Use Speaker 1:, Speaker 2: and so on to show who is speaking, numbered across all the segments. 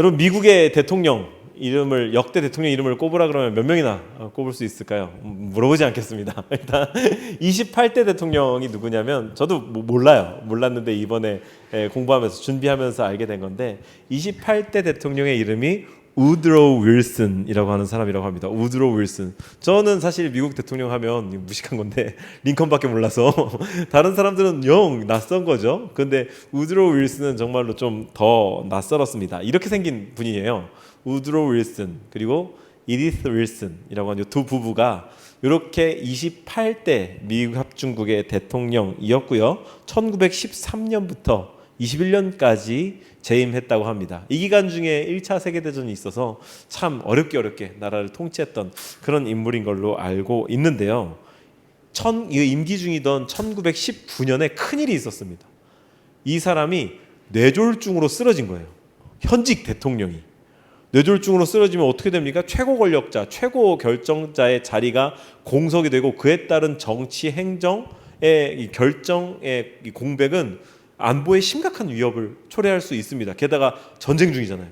Speaker 1: 여러분, 미국의 대통령 이름을, 역대 대통령 이름을 꼽으라 그러면 몇 명이나 꼽을 수 있을까요? 물어보지 않겠습니다. 일단 28대 대통령이 누구냐면, 저도 몰랐는데 이번에 공부하면서 준비하면서 알게 된 건데, 28대 대통령의 이름이 우드로우 윌슨이라고 하는 사람이라고 합니다. 우드로우 윌슨. 저는 사실 미국 대통령 하면 무식한 건데 링컨밖에 몰라서 다른 사람들은 영 낯선 거죠. 근데 우드로우 윌슨은 정말로 좀 더 낯설었습니다. 이렇게 생긴 분이에요. 우드로우 윌슨 그리고 이디스 윌슨이라고 하는 두 부부가 이렇게 28대 미국 합중국의 대통령이었고요. 1913년부터 21년까지 재임했다고 합니다. 이 기간 중에 1차 세계대전이 있어서 참 어렵게 나라를 통치했던 그런 인물인 걸로 알고 있는데요. 임기 중이던 1919년에 큰일이 있었습니다. 이 사람이 뇌졸중으로 쓰러진 거예요. 현직 대통령이. 뇌졸중으로 쓰러지면 어떻게 됩니까? 최고 권력자, 최고 결정자의 자리가 공석이 되고, 그에 따른 정치 행정의 이 결정의 이 공백은 안보에 심각한 위협을 초래할 수 있습니다. 게다가 전쟁 중이잖아요.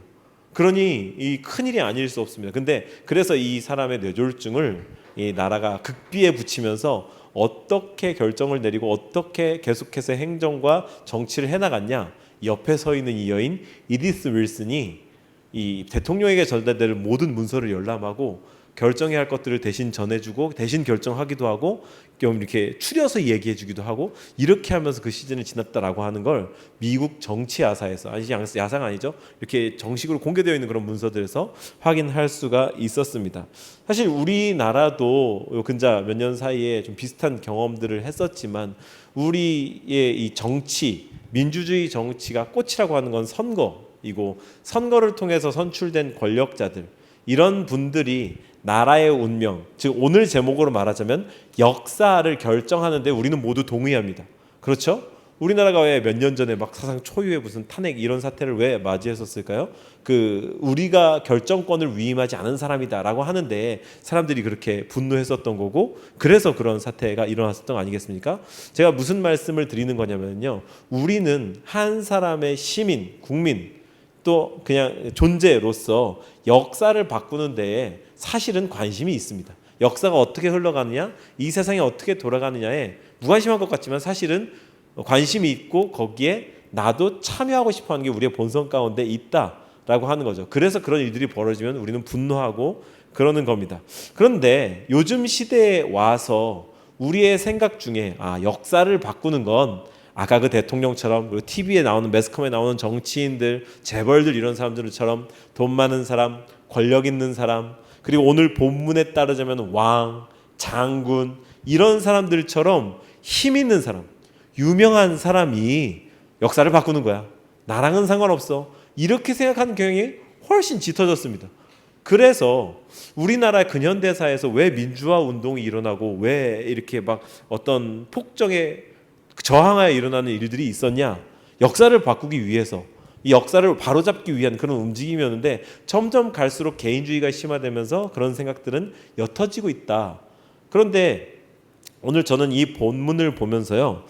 Speaker 1: 그러니 이 큰일이 아닐 수 없습니다. 근데 그래서 이 사람의 뇌졸중을 이 나라가 극비에 붙이면서 어떻게 결정을 내리고 어떻게 계속해서 행정과 정치를 해나갔냐, 옆에 서 있는 이 여인 이디스 윌슨이 이 대통령에게 전달될 모든 문서를 열람하고 결정해야 할 것들을 대신 전해주고 대신 결정하기도 하고 좀 이렇게 추려서 얘기해주기도 하고, 이렇게 하면서 그 시즌을 지났다라고 하는 걸 미국 정치 야사에서, 아니 야사가 아니죠, 이렇게 정식으로 공개되어 있는 그런 문서들에서 확인할 수가 있었습니다. 사실 우리나라도 요 근자 몇 년 사이에 좀 비슷한 경험들을 했었지만, 우리의 이 정치, 민주주의 정치가 꽃이라고 하는 건 선거이고, 선거를 통해서 선출된 권력자들, 이런 분들이 나라의 운명, 즉 오늘 제목으로 말하자면 역사를 결정하는데 우리는 모두 동의합니다. 그렇죠? 우리나라가 왜 몇 년 전에 막 사상 초유의 무슨 탄핵 이런 사태를 왜 맞이했었을까요? 우리가 결정권을 위임하지 않은 사람이다라고 하는데 사람들이 그렇게 분노했었던 거고, 그래서 그런 사태가 일어났었던 거 아니겠습니까? 제가 무슨 말씀을 드리는 거냐면요, 우리는 한 사람의 시민, 국민, 또 그냥 존재로서 역사를 바꾸는 데에 사실은 관심이 있습니다. 역사가 어떻게 흘러가느냐, 이 세상이 어떻게 돌아가느냐에 무관심한 것 같지만 사실은 관심이 있고 거기에 나도 참여하고 싶어하는 게 우리의 본성 가운데 있다라고 하는 거죠. 그래서 그런 일들이 벌어지면 우리는 분노하고 그러는 겁니다. 그런데 요즘 시대에 와서 우리의 생각 중에 역사를 바꾸는 건 아까 그 대통령처럼, 그리고 TV에 나오는, 매스컴에 나오는 정치인들, 재벌들, 이런 사람들처럼 돈 많은 사람, 권력 있는 사람, 그리고 오늘 본문에 따르자면 왕, 장군, 이런 사람들처럼 힘 있는 사람, 유명한 사람이 역사를 바꾸는 거야. 나랑은 상관없어. 이렇게 생각하는 경향이 훨씬 짙어졌습니다. 그래서 우리나라 근현대사에서 왜 민주화 운동이 일어나고 왜 이렇게 막 어떤 폭정에 저항하여 일어나는 일들이 있었냐? 역사를 바꾸기 위해서, 이 역사를 바로잡기 위한 그런 움직임이었는데, 점점 갈수록 개인주의가 심화되면서 그런 생각들은 옅어지고 있다. 그런데 오늘 저는 이 본문을 보면서요,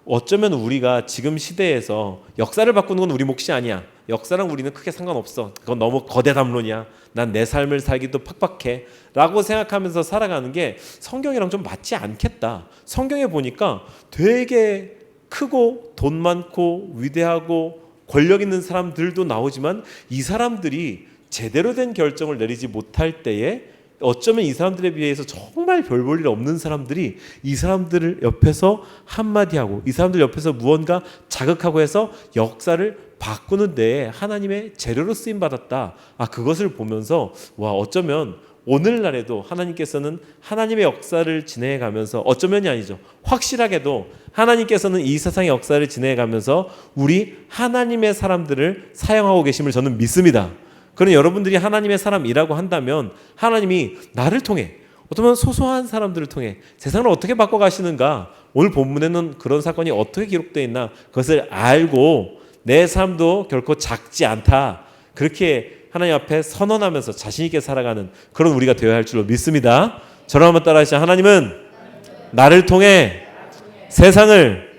Speaker 1: 어쩌면 우리가 지금 시대에서 역사를 바꾸는 건 우리 몫이 아니야. 역사랑 우리는 크게 상관없어. 그건 너무 거대 담론이야. 난 내 삶을 살기도 팍팍해. 라고 생각하면서 살아가는 게 성경이랑 좀 맞지 않겠다. 성경에 보니까 되게 크고 돈 많고 위대하고 권력 있는 사람들도 나오지만, 이 사람들이 제대로 된 결정을 내리지 못할 때에 어쩌면 이 사람들에 비해서 정말 별 볼 일 없는 사람들이 이 사람들을 옆에서 한마디 하고, 이 사람들 옆에서 무언가 자극하고 해서 역사를 바꾸는 데에 하나님의 재료로 쓰임 받았다. 그것을 보면서 어쩌면 오늘날에도 하나님께서는 하나님의 역사를 진행해 가면서, 어쩌면이 아니죠, 확실하게도 하나님께서는 이 세상의 역사를 진행해 가면서 우리 하나님의 사람들을 사용하고 계심을 저는 믿습니다. 그럼 여러분들이 하나님의 사람이라고 한다면 하나님이 나를 통해, 어쩌면 소소한 사람들을 통해 세상을 어떻게 바꿔가시는가, 오늘 본문에는 그런 사건이 어떻게 기록되어 있나, 그것을 알고 내 삶도 결코 작지 않다, 그렇게 하나님 앞에 선언하면서 자신 있게 살아가는 그런 우리가 되어야 할 줄로 믿습니다. 저를 한번 따라하시죠. 하나님은 나를 통해 세상을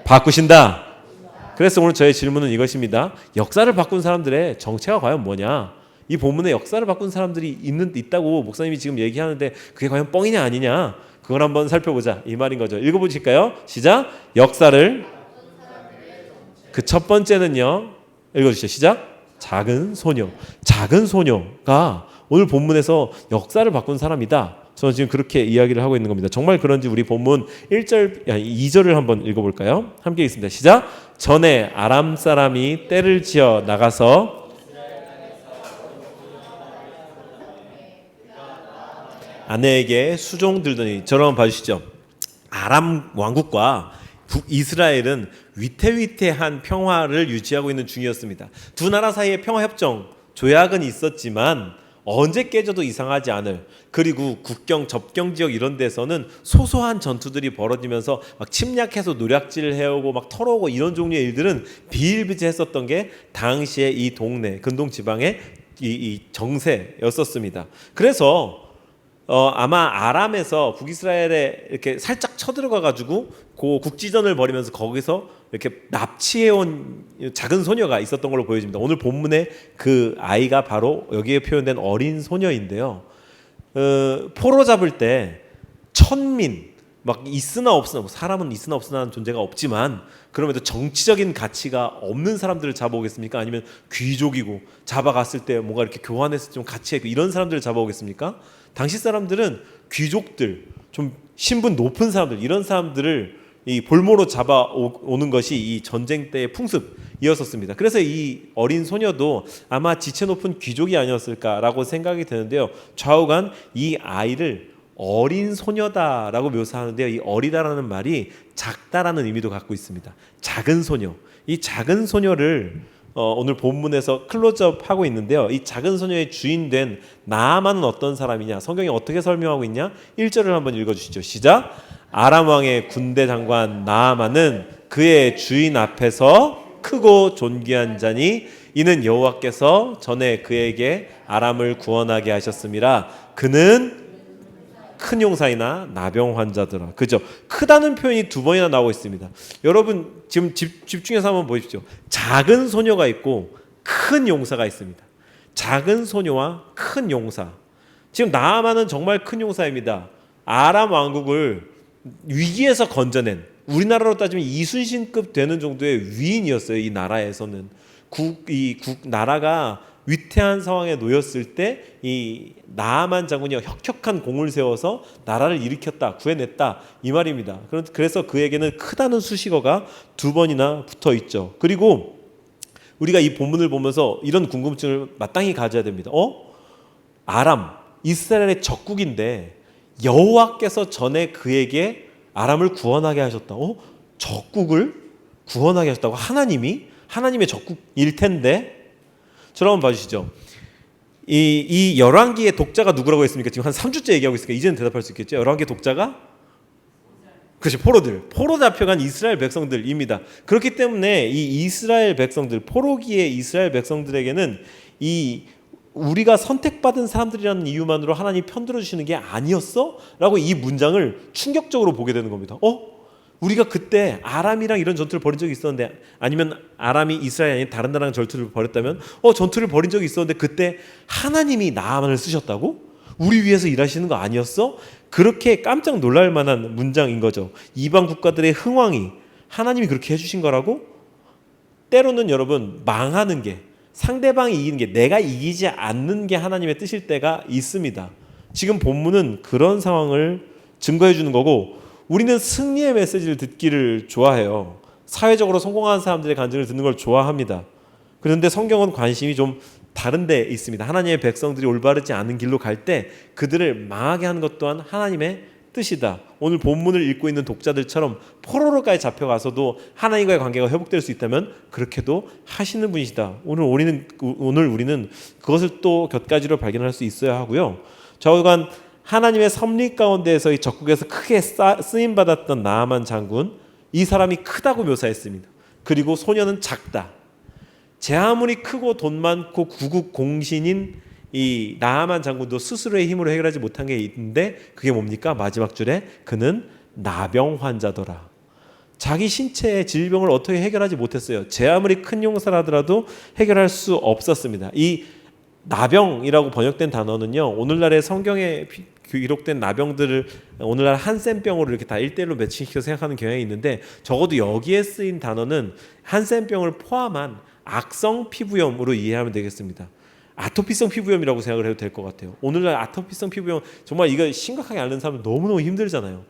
Speaker 1: 바꾸신다. 그래서 오늘 저의 질문은 이것입니다. 역사를 바꾼 사람들의 정체가 과연 뭐냐? 이 본문에 역사를 바꾼 사람들이 있다고 목사님이 지금 얘기하는데 그게 과연 뻥이냐 아니냐? 그걸 한번 살펴보자 이 말인 거죠. 읽어보실까요? 시작. 역사를 그 첫 번째는요. 읽어주시죠. 시작. 작은 소녀. 작은 소녀가 오늘 본문에서 역사를 바꾼 사람이다. 저는 지금 그렇게 이야기를 하고 있는 겁니다. 정말 그런지 우리 본문 2절을 한번 읽어볼까요? 함께 읽습니다. 시작. 전에 아람 사람이 떼를 지어 나가서 아내에게 수종 들더니 저를 한번 봐주시죠. 아람 왕국과 북이스라엘은 위태위태한 평화를 유지하고 있는 중이었습니다. 두 나라 사이의 평화협정 조약은 있었지만 언제 깨져도 이상하지 않을, 그리고 국경 접경 지역 이런 데서는 소소한 전투들이 벌어지면서 막 침략해서 노략질을 해오고 막 털어오고 이런 종류의 일들은 비일비재했었던 게 당시에 이 동네 근동 지방의 이 정세였었습니다. 그래서 아마 아람에서 북이스라엘에 이렇게 살짝 쳐들어가 가지고 그 국지전을 벌이면서 거기서 이렇게 납치해온 작은 소녀가 있었던 걸로 보여집니다. 오늘 본문에 그 아이가 바로 여기에 표현된 어린 소녀인데요. 포로 잡을 때 천민 막 있으나 없으나, 사람은 있으나 없으나 하는 존재가 없지만 그럼에도 정치적인 가치가 없는 사람들을 잡아오겠습니까? 아니면 귀족이고 잡아갔을 때 뭔가 이렇게 교환했을 때 좀 가치가 있고 이런 사람들을 잡아오겠습니까? 당시 사람들은 귀족들, 좀 신분 높은 사람들, 이런 사람들을 이 볼모로 잡아오는 것이 이 전쟁 때의 풍습이었었습니다. 그래서 이 어린 소녀도 아마 지체 높은 귀족이 아니었을까라고 생각이 되는데요. 좌우간 이 아이를 어린 소녀다라고 묘사하는데요. 이 어리다라는 말이 작다라는 의미도 갖고 있습니다. 작은 소녀. 이 작은 소녀를 오늘 본문에서 클로즈업 하고 있는데요. 이 작은 소녀의 주인된 나아만은 어떤 사람이냐? 성경이 어떻게 설명하고 있냐? 1절을 한번 읽어주시죠. 시작. 아람 왕의 군대 장관 나아만은 그의 주인 앞에서 크고 존귀한 자니 이는 여호와께서 전에 그에게 아람을 구원하게 하셨음이라. 그는 큰 용사이나 나병 환자더라. 그죠? 크다는 표현이 두 번이나 나오고 있습니다. 여러분 지금 집중해서 한번 보십시오. 작은 소녀가 있고 큰 용사가 있습니다. 작은 소녀와 큰 용사. 지금 나아만은 정말 큰 용사입니다. 아람 왕국을 위기에서 건져낸, 우리나라로 따지면 이순신급 되는 정도의 위인이었어요. 이 나라에서는 나라가 위태한 상황에 놓였을 때 이 나아만 장군이 혁혁한 공을 세워서 나라를 일으켰다, 구해냈다 이 말입니다. 그래서 그에게는 크다는 수식어가 두 번이나 붙어 있죠. 그리고 우리가 이 본문을 보면서 이런 궁금증을 마땅히 가져야 됩니다. 아람, 이스라엘의 적국인데 여호와께서 전에 그에게 아람을 구원하게 하셨다. 적국을 구원하게 하셨다고? 하나님의 적국일 텐데. 저를 한번 봐주시죠. 이 열왕기의 독자가 누구라고 했습니까? 지금 한 3주째 얘기하고 있으니까 이제는 대답할 수 있겠죠. 열왕기 독자가? 그렇죠. 포로 잡혀간 이스라엘 백성들입니다. 그렇기 때문에 이 이스라엘 백성들, 포로기의 이스라엘 백성들에게는 우리가 선택받은 사람들이라는 이유만으로 하나님 편들어 주시는 게 아니었어? 라고 이 문장을 충격적으로 보게 되는 겁니다. 우리가 그때 아람이랑 이런 전투를 벌인 적이 있었는데, 아니면 아람이 이스라엘이 아닌 다른 나라랑 전투를 벌였다면 전투를 벌인 적이 있었는데 그때 하나님이 나아만을 쓰셨다고? 우리 위해서 일하시는 거 아니었어? 그렇게 깜짝 놀랄 만한 문장인 거죠. 이방 국가들의 흥왕이 하나님이 그렇게 해주신 거라고? 때로는 여러분, 망하는 게, 상대방이 이기는 게, 내가 이기지 않는 게 하나님의 뜻일 때가 있습니다. 지금 본문은 그런 상황을 증거해 주는 거고, 우리는 승리의 메시지를 듣기를 좋아해요. 사회적으로 성공한 사람들의 간증을 듣는 걸 좋아합니다. 그런데 성경은 관심이 좀 다른 데 있습니다. 하나님의 백성들이 올바르지 않은 길로 갈 때 그들을 망하게 하는 것 또한 하나님의 뜻이다. 오늘 본문을 읽고 있는 독자들처럼 포로로까지 잡혀가서도 하나님과의 관계가 회복될 수 있다면 그렇게도 하시는 분이시다. 오늘 우리는 그것을 또 곁가지로 발견할 수 있어야 하고요. 좌우간 하나님의 섭리 가운데에서 이 적국에서 크게 쓰임받았던 나아만 장군, 이 사람이 크다고 묘사했습니다. 그리고 소녀는 작다. 제 아무리 크고 돈 많고 구국 공신인 이 나아만 장군도 스스로의 힘으로 해결하지 못한 게 있는데 그게 뭡니까? 마지막 줄에 그는 나병 환자더라. 자기 신체의 질병을 어떻게 해결하지 못했어요. 제 아무리 큰 용사라 하더라도 해결할 수 없었습니다. 이 나병이라고 번역된 단어는요, 오늘날의 성경에 기록된 나병들을 오늘날 한센병으로 이렇게 다 1대1로 매칭시켜서 생각하는 경향이 있는데, 적어도 여기에 쓰인 단어는 한센병을 포함한 악성 피부염으로 이해하면 되겠습니다. 아토피성 피부염이라고 생각을 해도 될 것 같아요. 오늘날 아토피성 피부염, 정말 이거 심각하게 앓는 사람은 너무너무 힘들잖아요.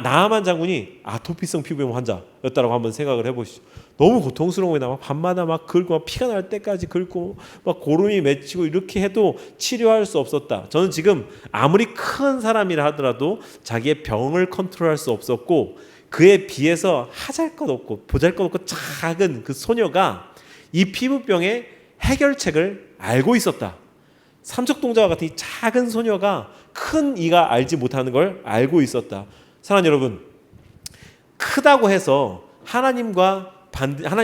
Speaker 1: 나아만 장군이 아토피성 피부염 환자였다라고 한번 생각을 해보시죠. 너무 고통스러운 거예요. 막 밤마다 막 긁고 막 피가 날 때까지 긁고 막 고름이 맺히고 이렇게 해도 치료할 수 없었다. 저는 지금 아무리 큰 사람이라 하더라도 자기의 병을 컨트롤할 수 없었고, 그에 비해서 하잘것없고 보잘것없고 작은 그 소녀가 이 피부병의 해결책을 알고 있었다. 삼척동자와 같은 이 작은 소녀가 큰 이가 알지 못하는 걸 알고 있었다. 사랑하는 여러분, 크다고 해서 하나님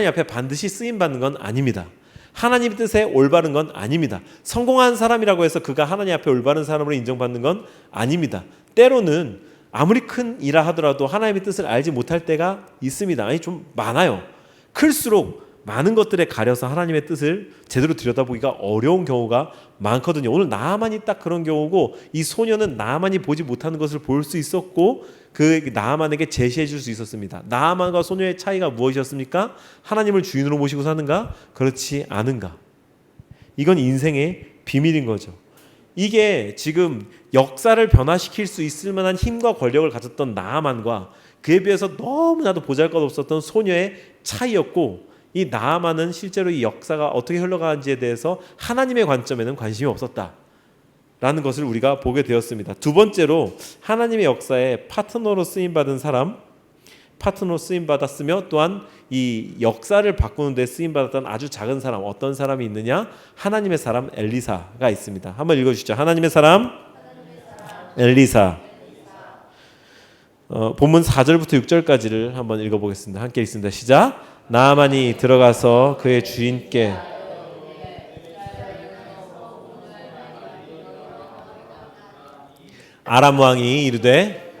Speaker 1: 앞에 반드시 쓰임 받는 건 아닙니다. 하나님 뜻에 올바른 건 아닙니다. 성공한 사람이라고 해서 그가 하나님 앞에 올바른 사람으로 인정받는 건 아닙니다. 때로는 아무리 큰 일이라 하더라도 하나님의 뜻을 알지 못할 때가 있습니다. 아니, 좀 많아요. 클수록 많은 것들에 가려서 하나님의 뜻을 제대로 들여다보기가 어려운 경우가 많거든요. 오늘 나아만이 딱 그런 경우고, 이 소녀는 나아만이 보지 못하는 것을 볼 수 있었고, 그 나아만에게 제시해 줄 수 있었습니다. 나아만과 소녀의 차이가 무엇이었습니까? 하나님을 주인으로 모시고 사는가? 그렇지 않은가? 이건 인생의 비밀인 거죠. 이게 지금 역사를 변화시킬 수 있을 만한 힘과 권력을 가졌던 나아만과 그에 비해서 너무나도 보잘것없었던 소녀의 차이였고, 이 나아만은 실제로 이 역사가 어떻게 흘러가는지에 대해서 하나님의 관점에는 관심이 없었다라는 것을 우리가 보게 되었습니다. 두 번째로, 하나님의 역사에 파트너로 쓰임받은 사람, 파트너 쓰임받았으며 또한 이 역사를 바꾸는 데 쓰임받았던 아주 작은 사람, 어떤 사람이 있느냐? 하나님의 사람 엘리사가 있습니다. 한번 읽어주시죠. 하나님의 사람 엘리사. 본문 4절부터 6절까지를 한번 읽어보겠습니다. 함께 읽습니다. 시작. 나아만이 들어가서 그의 주인께 아람 왕이 이르되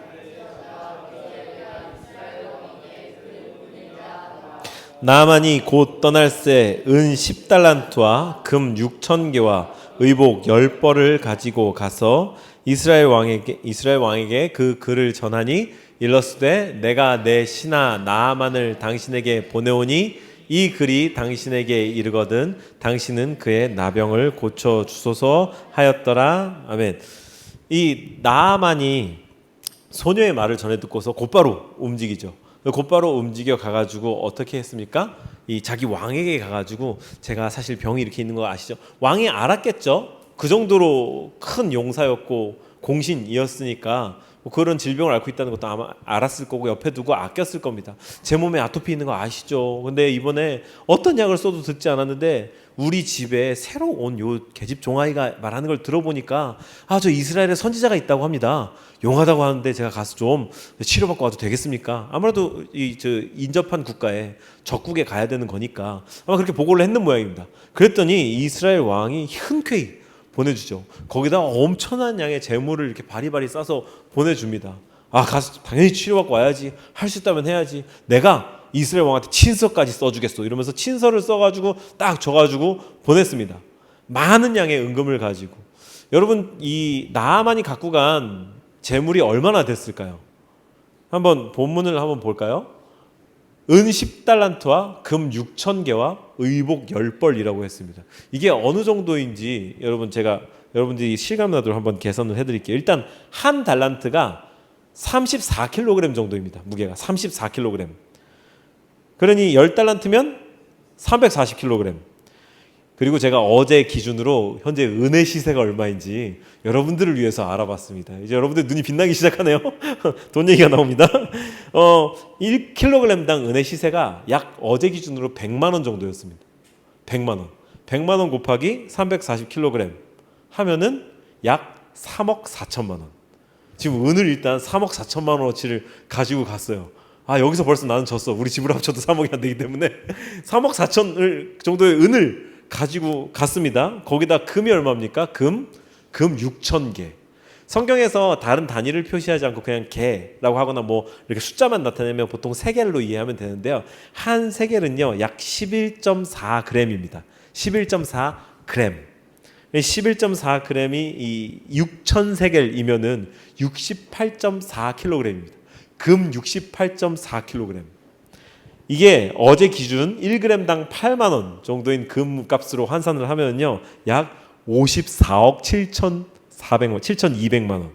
Speaker 1: 나아만이 곧 떠날새 은 10달란트와 금 6,000개와 의복 10벌을 가지고 가서 이스라엘 왕에게 그 글을 전하니, 일러스되 내가 내 신하 나아만을 당신에게 보내오니 이 글이 당신에게 이르거든 당신은 그의 나병을 고쳐 주소서 하였더라. 아멘. 이 나아만이 소녀의 말을 전해 듣고서 곧바로 움직이죠. 곧바로 움직여 가가지고 어떻게 했습니까? 이 자기 왕에게 가가지고 제가 사실 병이 이렇게 있는 거 아시죠? 왕이 알았겠죠. 그 정도로 큰 용사였고 공신이었으니까 그런 질병을 앓고 있다는 것도 아마 알았을 거고 옆에 두고 아꼈을 겁니다. 제 몸에 아토피 있는 거 아시죠? 근데 이번에 어떤 약을 써도 듣지 않았는데 우리 집에 새로 온 요 계집 종아이가 말하는 걸 들어보니까 저 이스라엘에 선지자가 있다고 합니다. 용하다고 하는데 제가 가서 좀 치료받고 와도 되겠습니까? 아무래도 인접한 국가에 적국에 가야 되는 거니까 아마 그렇게 보고를 했는 모양입니다. 그랬더니 이스라엘 왕이 흔쾌히 보내주죠. 거기다 엄청난 양의 재물을 이렇게 바리바리 싸서 보내줍니다. 가서 당연히 치료받고 와야지. 할 수 있다면 해야지. 내가 이스라엘 왕한테 친서까지 써주겠어. 이러면서 친서를 써가지고 딱 줘가지고 보냈습니다. 많은 양의 은금을 가지고. 여러분, 이 나아만이 갖고 간 재물이 얼마나 됐을까요? 한번 본문을 한번 볼까요? 은 10달란트와 금 6,000개와 의복 10벌이라고 했습니다. 이게 어느 정도인지 여러분들이 실감나도록 한번 계산을 해드릴게요. 일단 한 달란트가 34kg 정도입니다. 무게가 34kg. 그러니 10달란트면 340kg. 그리고 제가 어제 기준으로 현재 은의 시세가 얼마인지 여러분들을 위해서 알아봤습니다. 이제 여러분들 눈이 빛나기 시작하네요. 돈 얘기가 나옵니다. 1kg당 은의 시세가 약 어제 기준으로 100만 원 정도였습니다. 100만 원. 100만 원 곱하기 340kg 하면은 약 3억 4천만 원. 지금 은을 일단 3억 4천만 원어치를 가지고 갔어요. 여기서 벌써 나는 졌어. 우리 집으로 합쳐도 3억이 안 되기 때문에 3억 4천 정도의 은을 가지고 갔습니다. 거기다 금이 얼마입니까? 금 6,000개. 성경에서 다른 단위를 표시하지 않고 그냥 개라고 하거나 뭐 이렇게 숫자만 나타내면 보통 세겔로 이해하면 되는데요. 한 세겔은요 약 11.4g입니다. 11.4g. 11.4g이 이 6,000세겔이면은 68.4kg입니다. 금 68.4kg. 이게 어제 기준 1g당 8만 원 정도인 금 값으로 환산을 하면요 약 54억 7,400만 7,200만 원.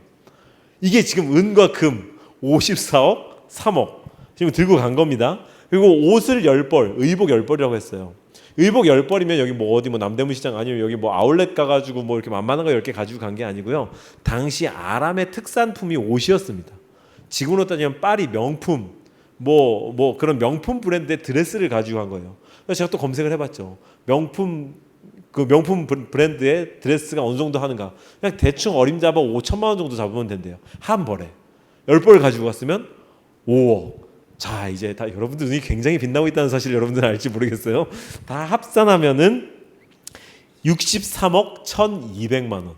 Speaker 1: 이게 지금 은과 금 54억 3억 지금 들고 간 겁니다. 그리고 옷을 10벌, 의복 10벌이라고 했어요. 의복 10벌이면 여기 뭐 어디 뭐 남대문 시장 아니면 여기 뭐 아울렛 가가지고 뭐 이렇게 만만한 거 10개 가지고 간 게 아니고요. 당시 아람의 특산품이 옷이었습니다. 지금으로 따지면 파리 명품 뭐 그런 명품 브랜드의 드레스를 가지고 간 거예요. 그래서 제가 또 검색을 해봤죠. 명품 브랜드의 드레스가 어느 정도 하는가? 그냥 대충 어림잡아 5천만 원 정도 잡으면 된대요. 한 벌에 10벌 가지고 갔으면 5억. 자, 이제 다 여러분들 눈이 굉장히 빛나고 있다는 사실 여러분들은 알지 모르겠어요. 다 합산하면은 63억 1,200만 원.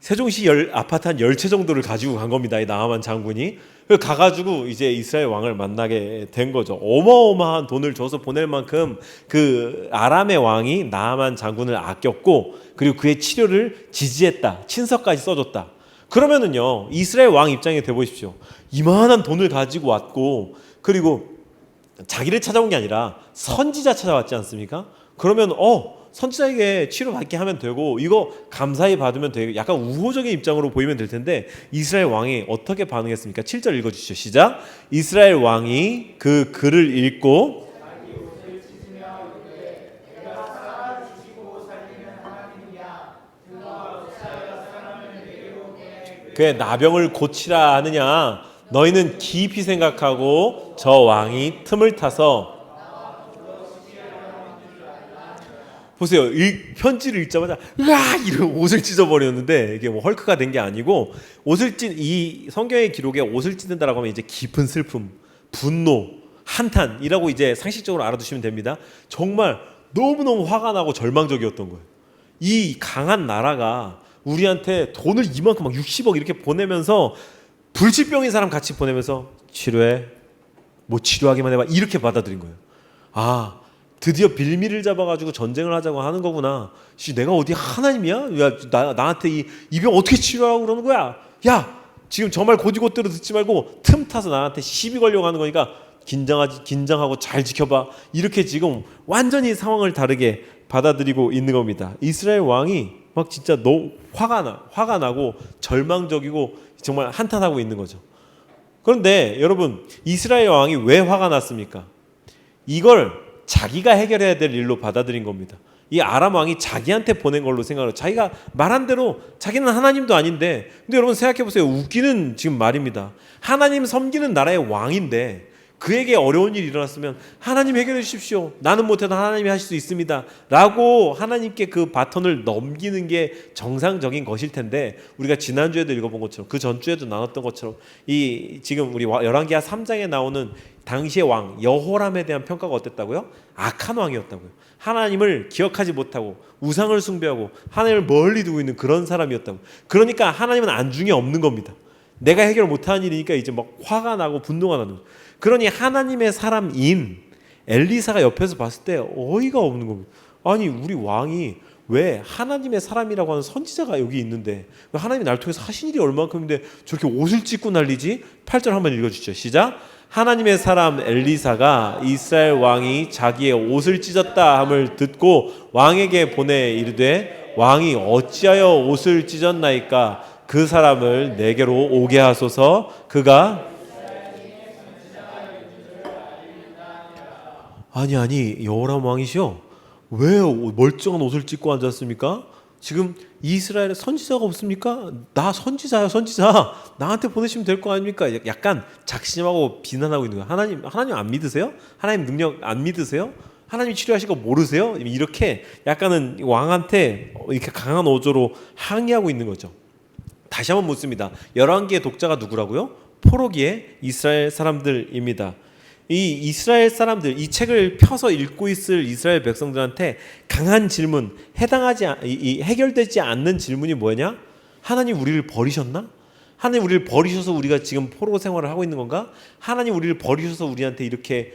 Speaker 1: 세종시 아파트 한 10채 정도를 가지고 간 겁니다. 이 나아만 장군이. 가가지고 이제 이스라엘 왕을 만나게 된 거죠. 어마어마한 돈을 줘서 보낼 만큼 그 아람의 왕이 나아만 장군을 아꼈고 그리고 그의 치료를 지지했다. 친서까지 써줬다. 그러면은요 이스라엘 왕 입장에 대보십시오. 이만한 돈을 가지고 왔고 그리고 자기를 찾아온 게 아니라 선지자 찾아왔지 않습니까? 그러면 선지자에게 치료받게 하면 되고 이거 감사히 받으면 되고 약간 우호적인 입장으로 보이면 될 텐데 이스라엘 왕이 어떻게 반응했습니까? 7절 읽어주시죠. 시작. 이스라엘 왕이 그 글을 읽고 그의 나병을 고치라 하느냐 너희는 깊이 생각하고 저 왕이 틈을 타서 보세요. 편지를 읽자마자 으아 이런 옷을 찢어버렸는데 이게 뭐 헐크가 된 게 아니고 이 성경의 기록에 옷을 찢는다라고 하면 이제 깊은 슬픔, 분노, 한탄이라고 이제 상식적으로 알아두시면 됩니다. 정말 너무너무 화가 나고 절망적이었던 거예요. 이 강한 나라가 우리한테 돈을 이만큼 막 60억 이렇게 보내면서 불치병인 사람 같이 보내면서 치료해 뭐 치료하기만 해봐 이렇게 받아들인 거예요. 아 드디어 빌미를 잡아가지고 전쟁을 하자고 하는 거구나. 내가 어디 하나님이야? 야, 나한테 이 병 어떻게 치료하라고 그러는 거야? 야 지금 저 말 곧이곧대로 듣지 말고 틈 타서 나한테 시비 걸려고 하는 거니까 긴장하고 잘 지켜봐. 이렇게 지금 완전히 상황을 다르게 받아들이고 있는 겁니다. 이스라엘 왕이 막 진짜 너무 화가 나고 절망적이고 정말 한탄하고 있는 거죠. 그런데 여러분 이스라엘 왕이 왜 화가 났습니까? 이걸 자기가 해결해야 될 일로 받아들인 겁니다. 이 아람 왕이 자기한테 보낸 걸로 생각해요. 자기가 말한 대로 자기는 하나님도 아닌데 근데 여러분 생각해 보세요. 웃기는 지금 말입니다. 하나님 섬기는 나라의 왕인데 그에게 어려운 일이 일어났으면 하나님 해결해 주십시오. 나는 못해도 하나님이 하실 수 있습니다. 라고 하나님께 그 바톤을 넘기는 게 정상적인 것일 텐데 우리가 지난주에도 읽어본 것처럼 그 전주에도 나눴던 것처럼 이 지금 우리 열왕기하 3장에 나오는 당시의 왕 여호람에 대한 평가가 어땠다고요? 악한 왕이었다고요. 하나님을 기억하지 못하고 우상을 숭배하고 하나님을 멀리 두고 있는 그런 사람이었다고. 그러니까 하나님은 안중에 없는 겁니다. 내가 해결 못하는 일이니까 이제 막 화가 나고 분노가 나는 거예요. 그러니 하나님의 사람인 엘리사가 옆에서 봤을 때 어이가 없는 겁니다. 아니 우리 왕이 왜 하나님의 사람이라고 하는 선지자가 여기 있는데 하나님이 날 통해서 하신 일이 얼마큼인데 저렇게 옷을 찢고 난리지? 8절 한번 읽어주시죠. 시작. 하나님의 사람 엘리사가 이스라엘 왕이 자기의 옷을 찢었다 함을 듣고 왕에게 보내 이르되 왕이 어찌하여 옷을 찢었나이까 그 사람을 내게로 오게 하소서. 그가 아니 여호람 왕이시여 왜 멀쩡한 옷을 찢고 앉았습니까? 지금 이스라엘에 선지자가 없습니까? 나 선지자요 선지자. 나한테 보내시면 될 거 아닙니까? 약간 작심하고 비난하고 있는 거예요. 하나님 안 믿으세요? 하나님 능력 안 믿으세요? 하나님 치료하실 거 모르세요? 이렇게 약간은 왕한테 이렇게 강한 어조로 항의하고 있는 거죠. 다시 한번 묻습니다. 11개의 독자가 누구라고요? 포로기의 이스라엘 사람들입니다. 이 이스라엘 사람들, 이 책을 펴서 읽고 있을 이스라엘 백성들한테 강한 질문, 해결되지 않는 질문이 뭐냐? 하나님 우리를 버리셨나? 하나님 우리를 버리셔서 우리가 지금 포로 생활을 하고 있는 건가? 하나님 우리를 버리셔서 우리한테 이렇게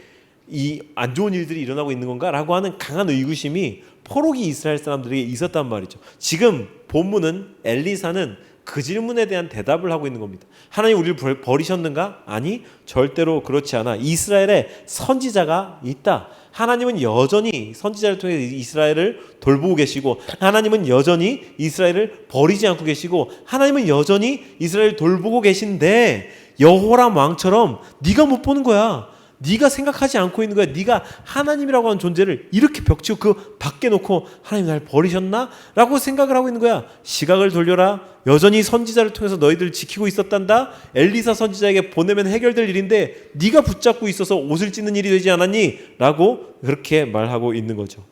Speaker 1: 이 안 좋은 일들이 일어나고 있는 건가? 라고 하는 강한 의구심이 포로기 이스라엘 사람들에게 있었단 말이죠. 지금 본문은 엘리사는 그 질문에 대한 대답을 하고 있는 겁니다. 하나님 우리를 버리셨는가? 아니, 절대로 그렇지 않아. 이스라엘에 선지자가 있다. 하나님은 여전히 선지자를 통해 이스라엘을 돌보고 계시고, 하나님은 여전히 이스라엘을 버리지 않고 계시고, 하나님은 여전히 이스라엘을 돌보고 계신데 여호람 왕처럼 네가 못 보는 거야. 네가 생각하지 않고 있는 거야. 네가 하나님이라고 하는 존재를 이렇게 벽치고 그 밖에 놓고 하나님 날 버리셨나? 라고 생각을 하고 있는 거야. 시각을 돌려라. 여전히 선지자를 통해서 너희들을 지키고 있었단다. 엘리사 선지자에게 보내면 해결될 일인데 네가 붙잡고 있어서 옷을 찢는 일이 되지 않았니? 라고 그렇게 말하고 있는 거죠.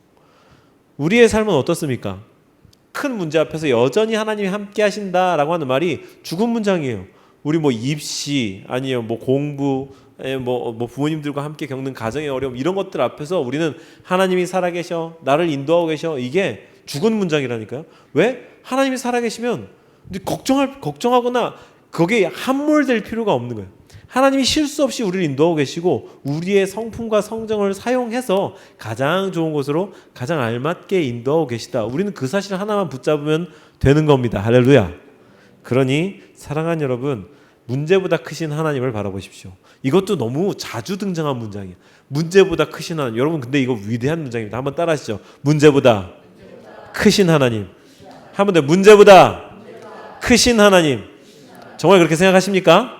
Speaker 1: 우리의 삶은 어떻습니까? 큰 문제 앞에서 여전히 하나님이 함께 하신다라고 하는 말이 죽은 문장이에요. 우리 뭐 입시 아니면 뭐 공부 뭐 부모님들과 함께 겪는 가정의 어려움 이런 것들 앞에서 우리는 하나님이 살아계셔 나를 인도하고 계셔 이게 죽은 문장이라니까요. 왜? 하나님이 살아계시면 걱정하거나 거기에 함몰될 필요가 없는 거예요. 하나님이 실수 없이 우리를 인도하고 계시고 우리의 성품과 성정을 사용해서 가장 좋은 곳으로 가장 알맞게 인도하고 계시다. 우리는 그 사실 하나만 붙잡으면 되는 겁니다. 할렐루야. 그러니 사랑하는 여러분, 문제보다 크신 하나님을 바라보십시오. 이것도 너무 자주 등장한 문장이에요. 문제보다 크신 하나님. 여러분 근데 이거 위대한 문장입니다. 한번 따라하시죠. 문제보다 크신 하나님. 한번 더. 문제보다 크신 하나님. 정말 그렇게 생각하십니까?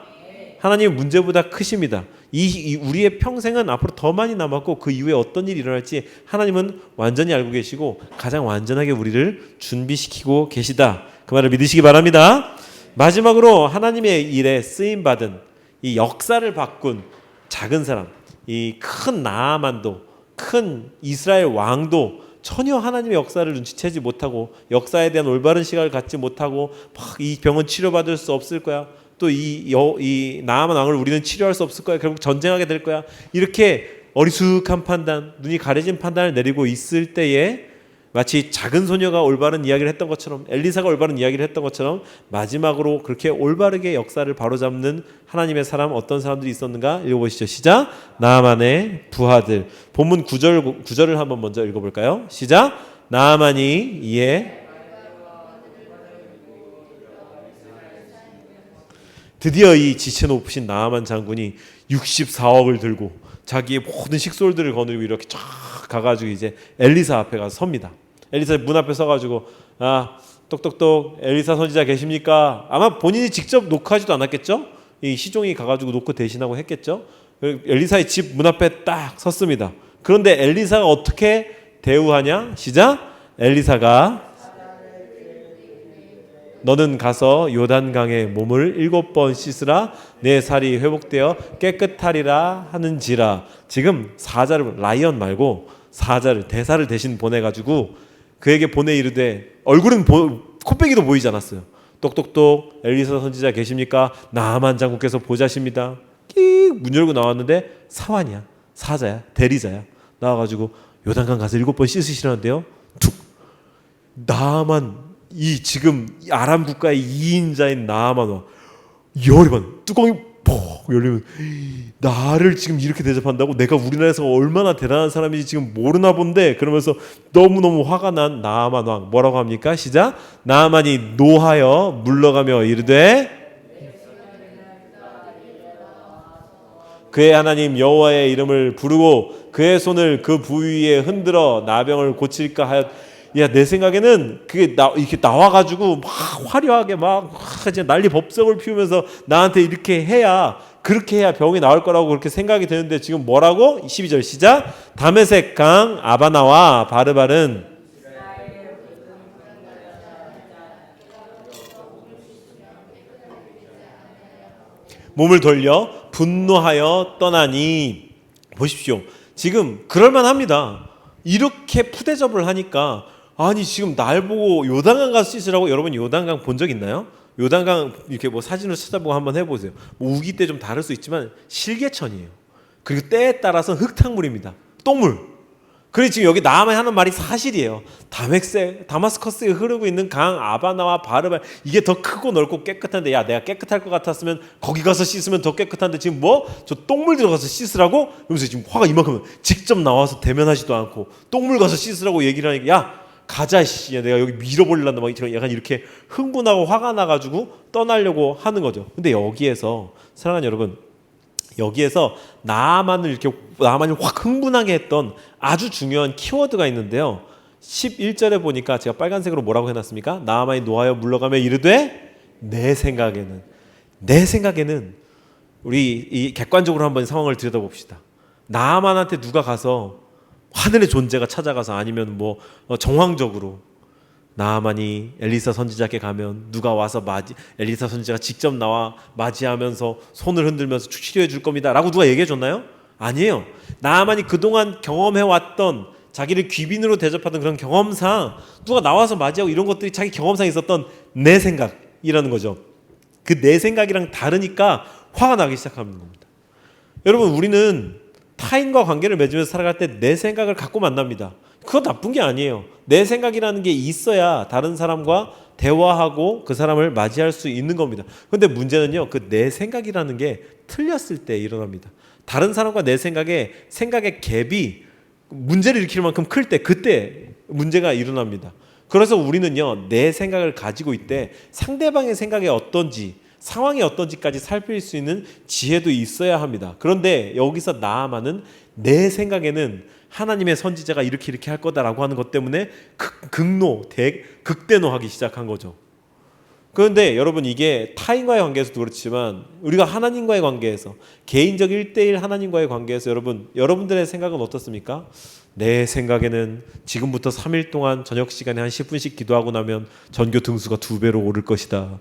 Speaker 1: 하나님은 문제보다 크십니다. 우리의 평생은 앞으로 더 많이 남았고 그 이후에 어떤 일이 일어날지 하나님은 완전히 알고 계시고 가장 완전하게 우리를 준비시키고 계시다. 그 말을 믿으시기 바랍니다. 마지막으로 하나님의 일에 쓰임받은 이 역사를 바꾼 작은 사람, 이 큰 나아만도 큰 이스라엘 왕도 전혀 하나님의 역사를 눈치채지 못하고 역사에 대한 올바른 시각을 갖지 못하고 막 이 병은 치료받을 수 없을 거야. 또 이 나아만 왕을 우리는 치료할 수 없을 거야. 결국 전쟁하게 될 거야. 이렇게 어리숙한 판단, 눈이 가려진 판단을 내리고 있을 때에 마치 작은 소녀가 올바른 이야기를 했던 것처럼 엘리사가 올바른 이야기를 했던 것처럼 마지막으로 그렇게 올바르게 역사를 바로잡는 하나님의 사람 어떤 사람들이 있었는가 읽어보시죠. 시작. 나아만의 부하들. 본문 9절을 한번 먼저 읽어볼까요? 시작. 나아만이 이에 드디어 이 지체 높으신 나아만 장군이 64억을 들고 자기의 모든 식솔들을 거느리고 이렇게 쫙 가가지고 이제 엘리사 앞에 가서 섭니다. 엘리사 문 앞에 서가지고 똑똑똑 엘리사 선지자 계십니까? 아마 본인이 직접 녹화하지도 않았겠죠? 이 시종이 가가지고 놓고 대신하고 했겠죠? 엘리사의 집 문 앞에 딱 섰습니다. 그런데 엘리사가 어떻게 대우하냐? 시작. 엘리사가 너는 가서 요단강에 몸을 7번 씻으라 내 살이 회복되어 깨끗하리라 하는지라. 지금 사자를 라이언 말고 사자를 대사를 대신 보내가지고 그에게 보내 이르되 얼굴은 코빼기도 보이지 않았어요. 똑똑똑 엘리사 선지자 계십니까? 나아만 장군께서 보자십니다. 문 열고 나왔는데 사환이야. 사자야. 대리자야. 나와가지고 요단강 가서 7번 씻으시라는데요. 툭. 나아만 이 지금 아람 국가의 2인자인 나아만 와 열번 뚜껑이 퍽 열리면 나를 지금 이렇게 대접한다고? 내가 우리나라에서 얼마나 대단한 사람인지 지금 모르나 본데 그러면서 너무너무 화가 난 나아만 왕 뭐라고 합니까? 시작. 나아만이 노하여 물러가며 이르되 그의 하나님 여호와의 이름을 부르고 그의 손을 그 부위에 흔들어 나병을 고칠까 하였. 야, 내 생각에는 그게 이렇게 나와가지고 막 화려하게 막 난리 법석을 피우면서 나한테 이렇게 해야 그렇게 해야 병이 나을 거라고 그렇게 생각이 되는데 지금 뭐라고? 12절 시작. 다메섹 강 아바나와 바르바른 몸을 돌려 분노하여 떠나니. 보십시오. 지금 그럴만합니다. 이렇게 푸대접을 하니까 아니 지금 날 보고 요단강 가서 씻으라고. 여러분 요단강 본 적 있나요? 요단강 이렇게 뭐 사진을 찾아보고 한번 해보세요. 뭐 우기 때 좀 다를 수 있지만 실개천이에요. 그리고 때에 따라서 흙탕물입니다. 똥물. 그래 지금 여기 나아만이 하는 말이 사실이에요. 다마스커스에 흐르고 있는 강 아바나와 바르바 이게 더 크고 넓고 깨끗한데 야 내가 깨끗할 것 같았으면 거기 가서 씻으면 더 깨끗한데 지금 뭐? 저 똥물 들어가서 씻으라고? 이러면서 지금 화가 이만큼 직접 나와서 대면하지도 않고 똥물 가서 씻으라고 얘기를 하니까 야 가자 씨 내가 여기 밀어버리란다 막 약간 이렇게 흥분하고 화가 나가지고 떠나려고 하는 거죠. 근데 여기에서 사랑하는 여러분 여기에서 나아만이 확 흥분하게 했던 아주 중요한 키워드가 있는데요. 11절에 보니까 제가 빨간색으로 뭐라고 해놨습니까? 나아만이 노하여 물러가며 이르되 내 생각에는 우리 이 객관적으로 한번 상황을 들여다봅시다. 나아만한테 누가 가서 하늘의 존재가 찾아가서 아니면 뭐 정황적으로 나아만이 엘리사 선지자께 가면 누가 와서 엘리사 선지자가 직접 나와 맞이하면서 손을 흔들면서 치료해 줄 겁니다 라고 누가 얘기해 줬나요? 아니에요. 나아만이 그동안 경험해왔던 자기를 귀빈으로 대접하던 그런 경험상 누가 나와서 맞이하고 이런 것들이 자기 경험상에 있었던 내 생각이라는 거죠. 그 내 생각이랑 다르니까 화가 나기 시작하는 겁니다. 여러분 우리는 타인과 관계를 맺으면서 살아갈 때 내 생각을 갖고 만납니다. 그거 나쁜 게 아니에요. 내 생각이라는 게 있어야 다른 사람과 대화하고 그 사람을 맞이할 수 있는 겁니다. 그런데 문제는요, 그 내 생각이라는 게 틀렸을 때 일어납니다. 다른 사람과 내 생각의 갭이 문제를 일으킬 만큼 클 때 그때 문제가 일어납니다. 그래서 우리는요, 내 생각을 가지고 있대 상대방의 생각이 어떤지 상황이 어떤지까지 살필 수 있는 지혜도 있어야 합니다. 그런데 여기서 나아만은 내 생각에는 하나님의 선지자가 이렇게 할 거다라고 하는 것 때문에 극대노하기 시작한 거죠. 그런데 여러분 이게 타인과의 관계에서도 그렇지만 우리가 하나님과의 관계에서 개인적 1대1 하나님과의 관계에서 여러분들의 생각은 어떻습니까? 내 생각에는 지금부터 3일 동안 저녁 시간에 한 10분씩 기도하고 나면 전교 등수가 2배로 오를 것이다.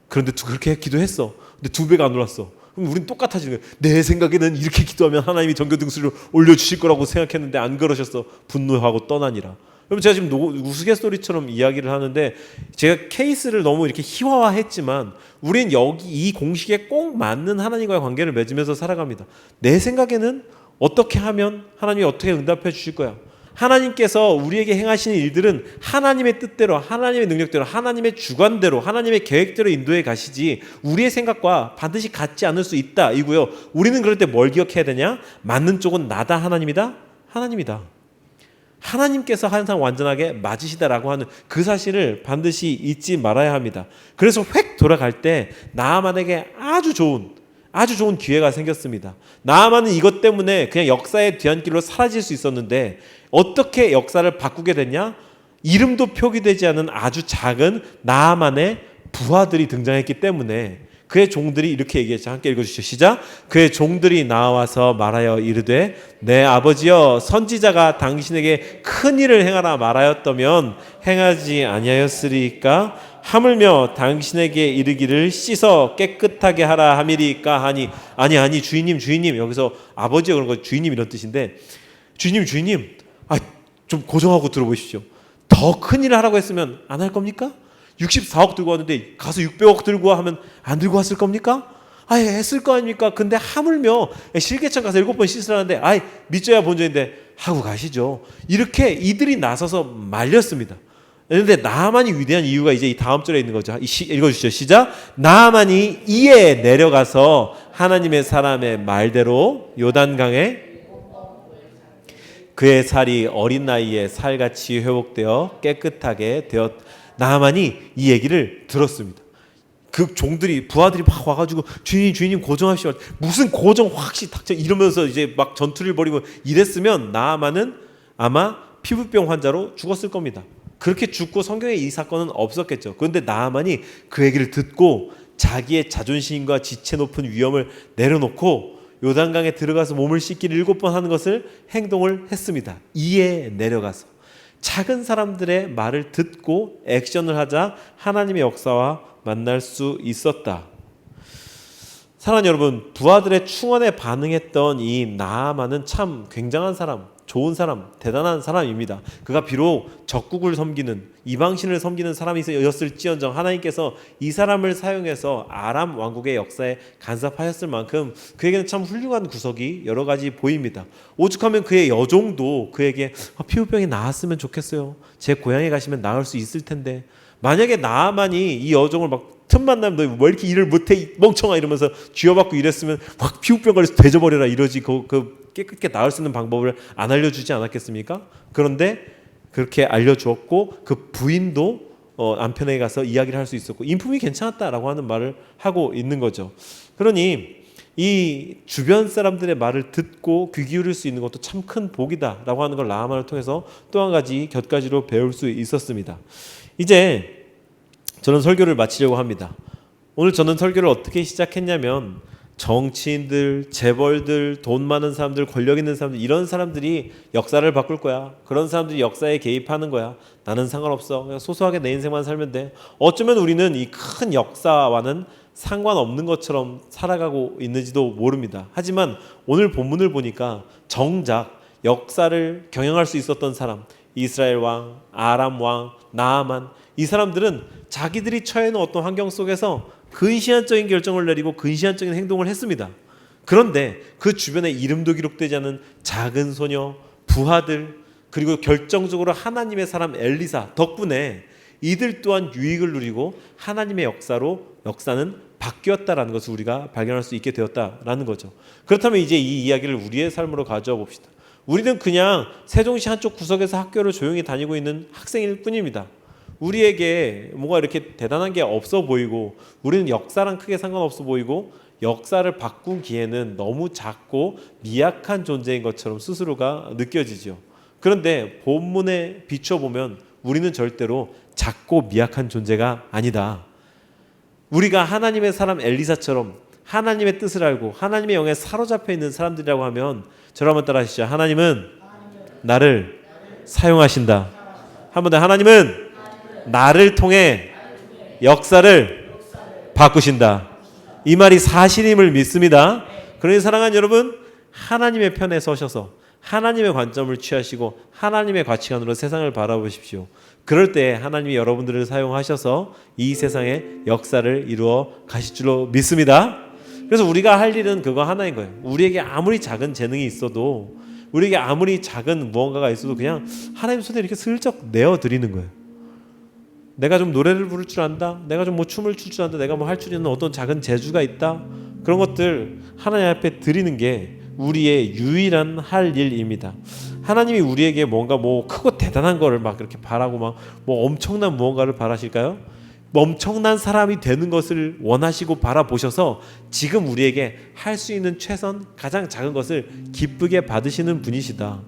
Speaker 1: 그런데 그렇게 기도했어. 근데 2배가 안 올랐어. 그럼 우리는 똑같아지는 거예요. 내 생각에는 이렇게 기도하면 하나님이 전교 등수를 올려주실 거라고 생각했는데 안 그러셨어. 분노하고 떠나니라. 여러분 제가 지금 우스갯소리처럼 이야기를 하는데 제가 케이스를 너무 이렇게 희화화했지만 우리는 여기 이 공식에 꼭 맞는 하나님과의 관계를 맺으면서 살아갑니다. 내 생각에는 어떻게 하면 하나님이 어떻게 응답해 주실 거야. 하나님께서 우리에게 행하시는 일들은 하나님의 뜻대로 하나님의 능력대로 하나님의 주관대로 하나님의 계획대로 인도해 가시지 우리의 생각과 반드시 같지 않을 수 있다 이고요. 우리는 그럴 때 뭘 기억해야 되냐? 맞는 쪽은 나다 하나님이다? 하나님이다. 하나님께서 항상 완전하게 맞으시다라고 하는 그 사실을 반드시 잊지 말아야 합니다. 그래서 획 돌아갈 때 나아만에게 아주 좋은 기회가 생겼습니다. 나아만은 이것 때문에 그냥 역사의 뒤안길로 사라질 수 있었는데 어떻게 역사를 바꾸게 됐냐? 이름도 표기되지 않은 아주 작은 나아만의 부하들이 등장했기 때문에 그의 종들이 이렇게 얘기했죠. 함께 읽어주시죠. 시작. 그의 종들이 나와서 말하여 이르되 내 아버지여 선지자가 당신에게 큰 일을 행하라 말하였다면 행하지 아니하였으리까 하물며 당신에게 이르기를 씻어 깨끗하게 하라 함이리까 하니 아니 주인님 여기서 아버지여 그런 거 주인님 이런 뜻인데 주인님 좀 고정하고 들어보십시오. 더 큰 일을 하라고 했으면 안 할 겁니까? 64억 들고 왔는데 가서 600억 들고 와 하면 안 들고 왔을 겁니까? 했을 거 아닙니까? 근데 하물며 실개천 가서 7번 씻으라는데 믿져야 본전인데 하고 가시죠. 이렇게 이들이 나서서 말렸습니다. 그런데 나아만이 위대한 이유가 이제 이 다음 절에 있는 거죠. 읽어주시죠. 시작. 나아만이 이에 내려가서 하나님의 사람의 말대로 요단강에 그의 살이 어린 나이에 살같이 회복되어 깨끗하게 나아만이 이 얘기를 들었습니다. 그 종들이 부하들이 막 와가지고 주인님 고정하시오. 무슨 고정 확실히 닥쳐 이러면서 이제 막 전투를 벌이고 이랬으면 나아만은 아마 피부병 환자로 죽었을 겁니다. 그렇게 죽고 성경에 이 사건은 없었겠죠. 그런데 나아만이 그 얘기를 듣고 자기의 자존심과 지체 높은 위험을 내려놓고 요단강에 들어가서 몸을 씻기를 7번 하는 것을 행동을 했습니다. 이에 내려가서 작은 사람들의 말을 듣고 액션을 하자 하나님의 역사와 만날 수 있었다. 사랑하는 여러분, 부하들의 충언에 반응했던 이 나아만은 참 굉장한 사람, 좋은 사람, 대단한 사람입니다. 그가 비록 적국을 섬기는 이방신을 섬기는 사람이었을지언정 하나님께서 이 사람을 사용해서 아람 왕국의 역사에 간섭하였을 만큼 그에게는 참 훌륭한 구석이 여러 가지 보입니다. 오죽하면 그의 여종도 그에게 피부병이 나았으면 좋겠어요. 제 고향에 가시면 나을 수 있을 텐데, 만약에 나아만이 이 여종을 막 틈만 나면 너 왜 이렇게 일을 못해 멍청아 이러면서 쥐어받고 이랬으면 확 피부병 걸려서 돼져버려라 이러지, 그 깨끗게 나을 수 있는 방법을 안 알려주지 않았겠습니까? 그런데 그렇게 알려주었고 그 부인도 남편에게 가서 이야기를 할 수 있었고 인품이 괜찮았다라고 하는 말을 하고 있는 거죠. 그러니 이 주변 사람들의 말을 듣고 귀 기울일 수 있는 것도 참 큰 복이다라고 하는 걸 나아만을 통해서 또 한 가지 곁가지로 배울 수 있었습니다. 이제 저는 설교를 마치려고 합니다. 오늘 저는 설교를 어떻게 시작했냐면 정치인들, 재벌들, 돈 많은 사람들, 권력 있는 사람들, 이런 사람들이 역사를 바꿀 거야. 그런 사람들이 역사에 개입하는 거야. 나는 상관없어. 그냥 소소하게 내 인생만 살면 돼. 어쩌면 우리는 이 큰 역사와는 상관없는 것처럼 살아가고 있는지도 모릅니다. 하지만 오늘 본문을 보니까 정작 역사를 경영할 수 있었던 사람, 이스라엘 왕, 아람 왕, 나아만, 이 사람들은 자기들이 처해 있는 어떤 환경 속에서 근시안적인 결정을 내리고 근시안적인 행동을 했습니다. 그런데 그 주변에 이름도 기록되지 않은 작은 소녀, 부하들, 그리고 결정적으로 하나님의 사람 엘리사 덕분에 이들 또한 유익을 누리고 하나님의 역사는 바뀌었다라는 것을 우리가 발견할 수 있게 되었다라는 거죠. 그렇다면 이제 이 이야기를 우리의 삶으로 가져와 봅시다. 우리는 그냥 세종시 한쪽 구석에서 학교를 조용히 다니고 있는 학생일 뿐입니다. 우리에게 뭔가 이렇게 대단한 게 없어 보이고 우리는 역사랑 크게 상관없어 보이고 역사를 바꾸기에는 너무 작고 미약한 존재인 것처럼 스스로가 느껴지죠. 그런데 본문에 비춰보면 우리는 절대로 작고 미약한 존재가 아니다. 우리가 하나님의 사람 엘리사처럼 하나님의 뜻을 알고 하나님의 영에 사로잡혀 있는 사람들이라고 하면 저를 한번 따라 하시죠. 하나님은 나를 사용하신다. 한 번 더, 하나님은 나를 통해 역사를 바꾸신다. 이 말이 사실임을 믿습니다. 그러니 사랑하는 여러분, 하나님의 편에 서셔서 하나님의 관점을 취하시고 하나님의 가치관으로 세상을 바라보십시오. 그럴 때 하나님이 여러분들을 사용하셔서 이 세상에 역사를 이루어 가실 줄로 믿습니다. 그래서 우리가 할 일은 그거 하나인 거예요. 우리에게 아무리 작은 재능이 있어도, 우리에게 아무리 작은 무언가가 있어도 그냥 하나님 손에 이렇게 슬쩍 내어드리는 거예요. 내가 좀 노래를 부를 줄 안다, 내가 좀 뭐 춤을 출 줄 안다, 내가 뭐 할 줄 있는 어떤 작은 재주가 있다, 그런 것들 하나님 앞에 드리는 게 우리의 유일한 할 일입니다. 하나님이 우리에게 뭔가 뭐 크고 대단한 거를 막 그렇게 바라고 막 뭐 엄청난 무언가를 바라실까요? 엄청난 사람이 되는 것을 원하시고 바라보셔서 지금 우리에게 할 수 있는 최선, 가장 작은 것을 기쁘게 받으시는 분이시다.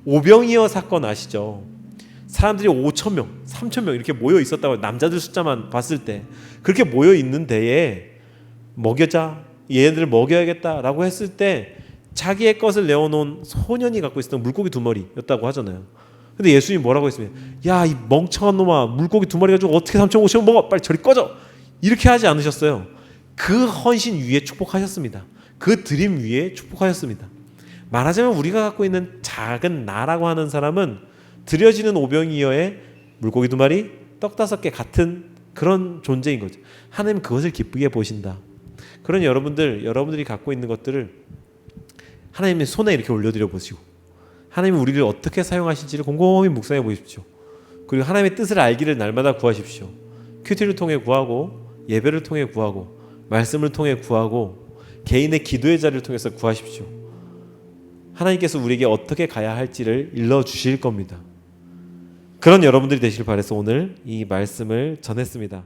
Speaker 1: 오병이어 사건 아시죠? 사람들이 5,000명, 3,000명 이렇게 모여 있었다고, 남자들 숫자만 봤을 때 그렇게 모여 있는 데에 먹여자, 얘네들을 먹여야겠다라고 했을 때 자기의 것을 내어놓은 소년이 갖고 있었던 물고기 2마리였다고 하잖아요. 근데 예수님이 뭐라고 했으면, 야, 이 멍청한 놈아, 물고기 2마리 가지고 어떻게 3,500원 먹어? 빨리 저리 꺼져! 이렇게 하지 않으셨어요. 그 헌신 위에 축복하셨습니다. 그 드림 위에 축복하셨습니다. 말하자면 우리가 갖고 있는 작은 나라고 하는 사람은 드려지는 오병이어의 물고기 2마리, 떡 5개 같은 그런 존재인 거죠. 하나님은 그것을 기쁘게 보신다. 그런 여러분들이 갖고 있는 것들을 하나님의 손에 이렇게 올려드려 보시고 하나님이 우리를 어떻게 사용하실지를 곰곰이 묵상해 보십시오. 그리고 하나님의 뜻을 알기를 날마다 구하십시오. 큐티를 통해 구하고, 예배를 통해 구하고, 말씀을 통해 구하고, 개인의 기도의 자리를 통해서 구하십시오. 하나님께서 우리에게 어떻게 가야 할지를 일러주실 겁니다. 그런 여러분들이 되시길 바라서 오늘 이 말씀을 전했습니다.